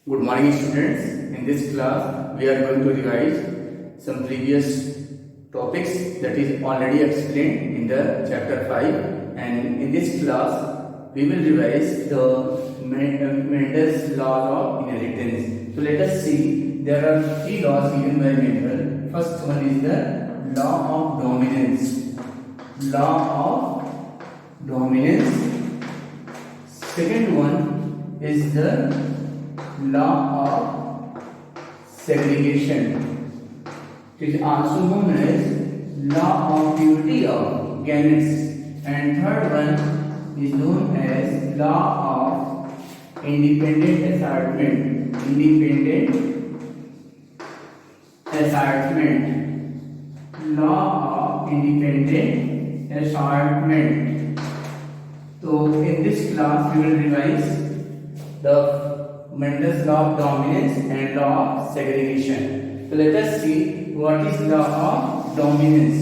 Good morning, students. In this class, we are going to revise some previous topics that is already explained in the chapter 5. And in this class, we will revise the Mendel's law of inheritance. So let us see. There are three laws given by Mendel. First one is the law of dominance. Law of dominance. Second one is the law of segregation. It is also known as law of purity of gametes. And third one is known as law of independent assortment. Independent assortment. Law of independent assortment. So in this class we will revise the Mendel's law of dominance and law of segregation. So let us see what is law of dominance.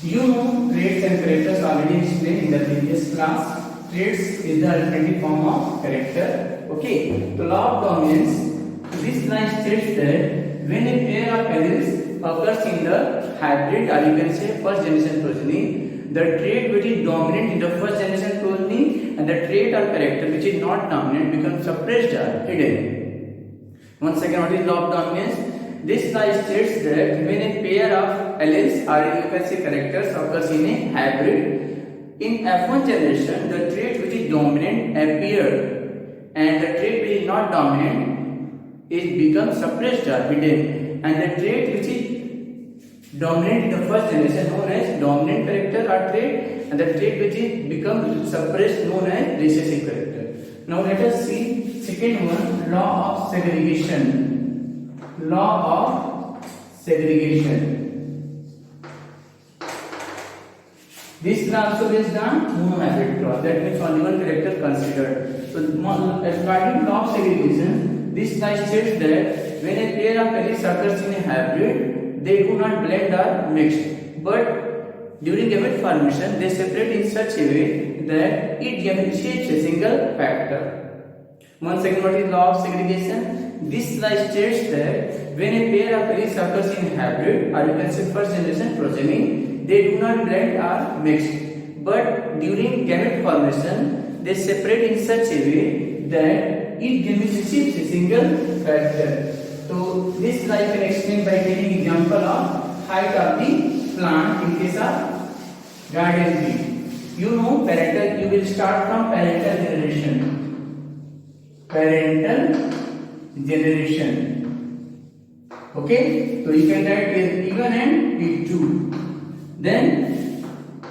You know traits and characters already explained in the previous class. Traits is the alternative form of character. Okay. So law of dominance. This line states that when a pair of alleles occurs in the hybrid, or you can say first generation progeny, the trait which is dominant in the first generation progeny and the trait or character which is not dominant becomes suppressed or hidden. Once again, what is law of dominance? This law states that when a pair of alleles or you can say characters occurs in a hybrid, in F1 generation the trait which is dominant appeared and the trait which is not dominant is become suppressed or hidden, and the trait which is dominant in the first generation known as dominant character or trait, and the trait which is become suppressed known as recessive character. Now let us see second one, law of segregation. Law of segregation. This is also based on monohybrid clause. That means only one character considered. So according to law of segregation, this law states that when a pair of alleles occurs in a hybrid, they do not blend or mix, but during gamete formation they separate in such a way that each gamete shapes a single factor. Once again, what is law of segregation? This law states that when a pair of alleles occurs in hybrid, or you can say first generation progeny, they do not blend or mix, but during gamete formation they separate in such a way that each gamete shapes a single factor. So this I can explain by taking example of height of the plant in case of garden tree. You know parental, you will start from parental generation. Parental generation. Okay, so you can write with E1 and E2. Then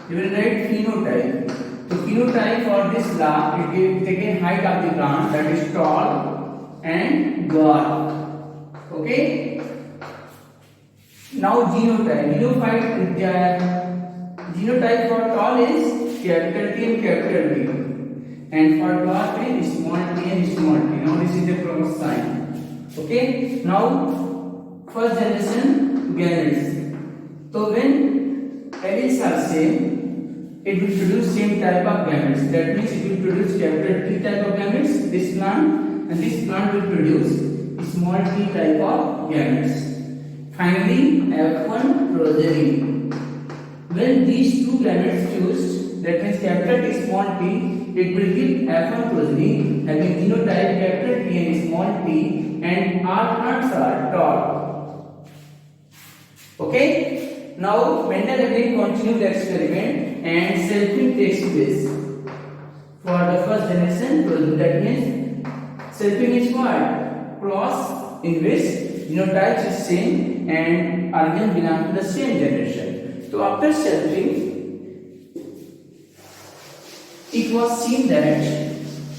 you will write phenotype. So phenotype for this law, it is taken height of the plant, that is tall and dwarf. Okay. Now genotype. Genotype for tall is capital T and capital T, and for dwarf is small t and small t. Now this is the cross sign. Okay. Now first generation gametes. So when alleles are same, it will produce same type of gametes. That means it will produce capital T type of gametes, this plant, and this plant will produce small t type of gametes. Finally, F1 progeny. When these two gametes fuse, that means capital T small t, it will give F1 progeny having genotype capital T and small t, and all plants are tall. Okay. Now Mendel again continued the experiment and selfing takes place for the first generation progeny. That means selfing is what? Cross in which genotypes is same and organs belong to the same generation. So after selfing, it was seen that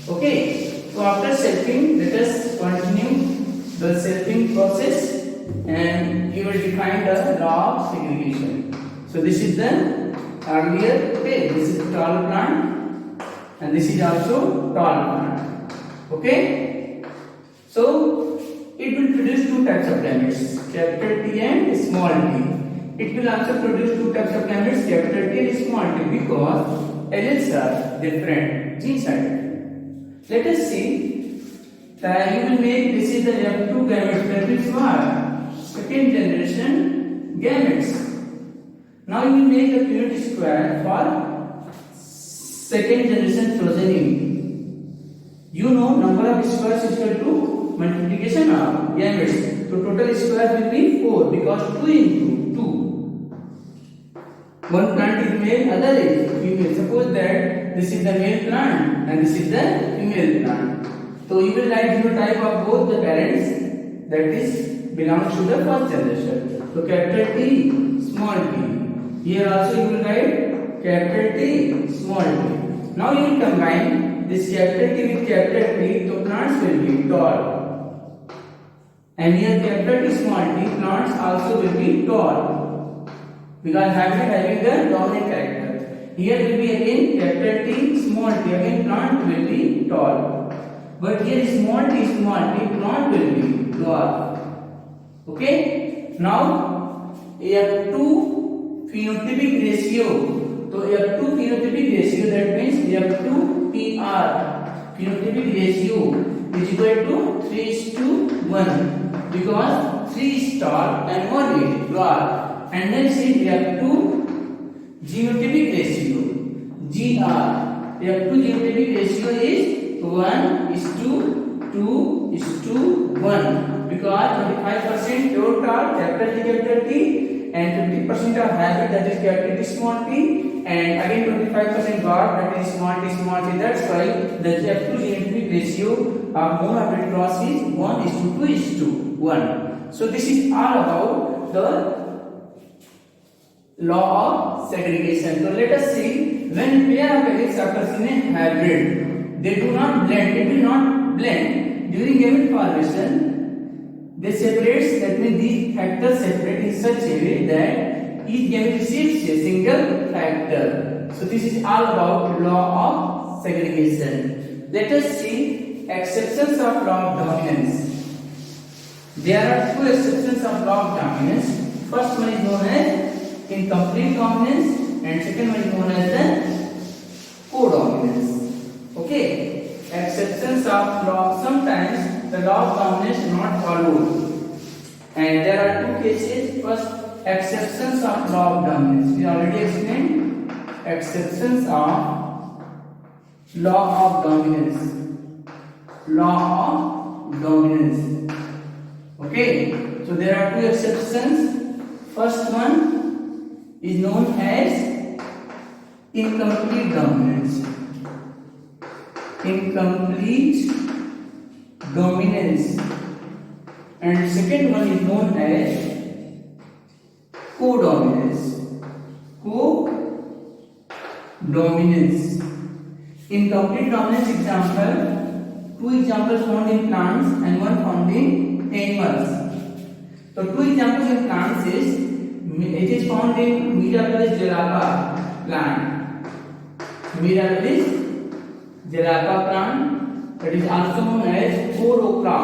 okay. So after selfing, let us continue the selfing process, and you will define the law of segregation. So this is the earlier page. This is tall plant, and this is also tall plant. Okay. So it will produce two types of gametes, capital T and small t. It will also produce two types of gametes, capital T and small t, because alleles are different, genes are different. Let us see Then you will make this is the F2 gametes, that is what? Second generation gametes. Now you will make the Punnett square for second generation progeny. You know number of squares is equal to multiplication of gametes. So total square will be 4 because 2 into 2. One plant is male, other is female. Suppose that this is the male plant and this is the female plant. So you will write genotype of both the parents, that is belongs to the first generation. So capital T, small t. Here also you will write capital T, small t. Now you will combine this capital T with capital T, so plants will be tall. And here capital T, small t, plants also will be tall. Because hybrid having the dominant character. Here will be again capital T, small t, again plant will be tall. But here small t, plant will be dwarf. Okay? Now F2 phenotypic ratio. So F2 phenotypic ratio, that means F2 PR phenotypic ratio is equal to 3:1 because 3 is tall and 1 is dwarf. And then see F2 genotypic ratio GR. F2 genotypic ratio is 1:2:1 because 25% pure tall, capital T, and 50% of hybrid, that is capital T, small t, and again 25% dwarf, that is small t. That's why the F2 genotypic ratio of monohybrid cross is 1:2:1. So this is all about the law of segregation. So let us see, when pair of eggs occurs in a hybrid, they do not blend, it will not blend during gamete formation. They separate, that means these factors separate in such a way that each gamete receives a single factor. So this is all about law of segregation. Let us see exceptions of law of dominance. There are 2 exceptions of law of dominance. First one is known as incomplete dominance and second one is known as the codominance. Okay, exceptions of law. Sometimes the law of dominance is not followed, and there are 2 cases. First, exceptions of law of dominance. We already explained exceptions of law of dominance. Law of dominance. Okay, so there are 2 exceptions. First one is known as incomplete dominance. Incomplete dominance, and second one is known as codominance. Codominance. Incomplete dominance example, 2 examples found in plants and 1 found in animals. So 2 examples in plants is, it is found in Mirabilis jalapa plant. Mirabilis jalapa plant, that is also known as Corocra.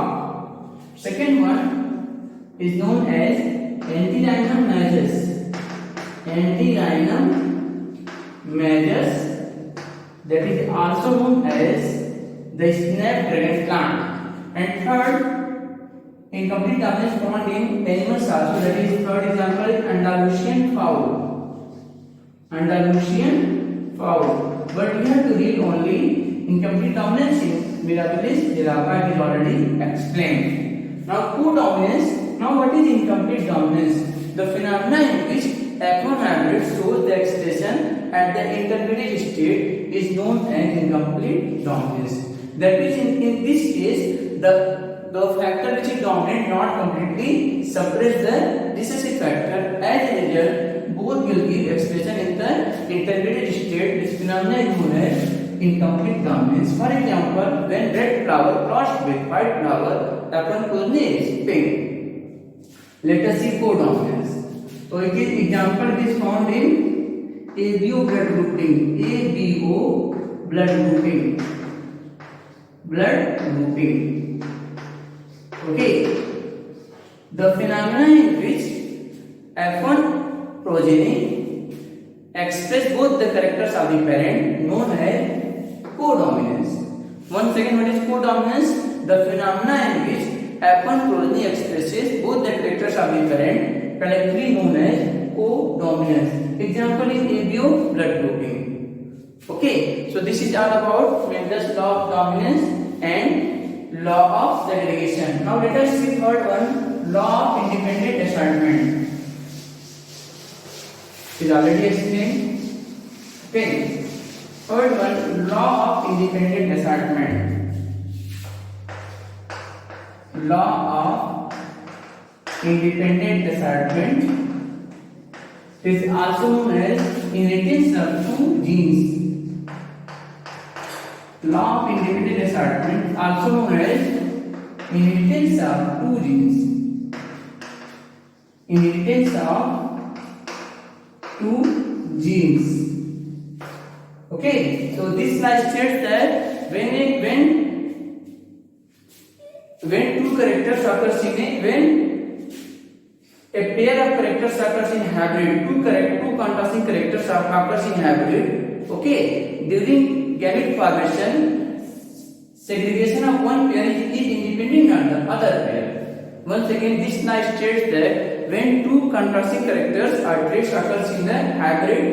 Second one is known as Antirrhinum majus. Antirrhinum majus, that is also known as the snapdragon plant. And third, incomplete dominance found in animals also, that is third example is Andalusian fowl. Andalusian fowl. But we have to read only incomplete dominance in Mirabilis jalapa, is already explained. Now codominance. Now what is incomplete dominance? The phenomena in which F1 hybrid shows the expression at the intermediate state is known as incomplete dominance. That is, in this case, the factor which is dominant not completely suppress the recessive factor. As a result, both will give expression in the intermediate state. This phenomena is known as incomplete dominance. For example, when red flower crossed with white flower, F1 progeny is pink. Let us see codominance. So it is example is found in ABO blood grouping. ABO blood grouping. Blood grouping. Okay. The phenomena in which F1 progeny express both the characters of the parent known as codominance. Once again, what is codominance? the phenomena in which happen progeny expresses both the characters of the parent, collectively known as codominance. Example is ABO blood grouping. Okay, so this is all about Mendel's law of dominance and law of segregation. Now let us see third one, law of independent assortment. It is already explained. Okay, third one, law of independent assortment. Law of independent assortment is also known as inheritance of two genes. Law of independent assortment, also known as inheritance of two genes. Inheritance of two genes. Okay, so this slide states that when two characters occurs in when a pair of characters occurs in hybrid, two contrasting characters occurs in hybrid. Okay, during gamete formation, segregation of one pair is independent on the other pair. Once again, this slide states that when two contrasting characters or traits occurs in the hybrid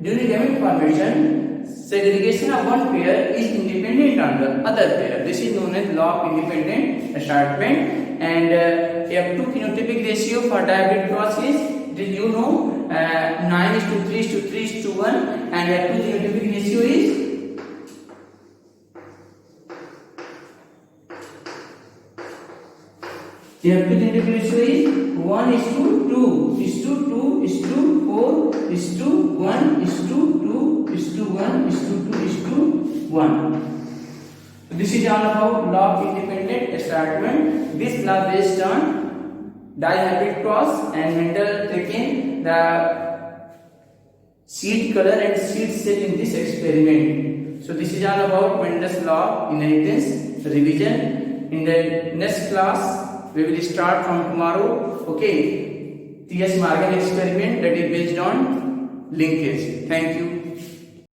during gamete formation, segregation of one pair is independent on the other pair. This is known as law of independent assortment. And F2 phenotypic ratio for dihybrid cross is, you know, 9:3:3:1, and F2 phenotypic ratio is F2 phenotypic ratio is 1:2, 1:2, 1:2, 1:2, 1:2, 1. This is all about law of independent assortment. This law based on dihybrid cross, and Mendel taken the seed color and seed cell in this experiment. So this is all about Mendel's law of inheritance revision. In the next class we will start from tomorrow. Okay, T.S. Morgan experiment that is based on linkage. Thank you.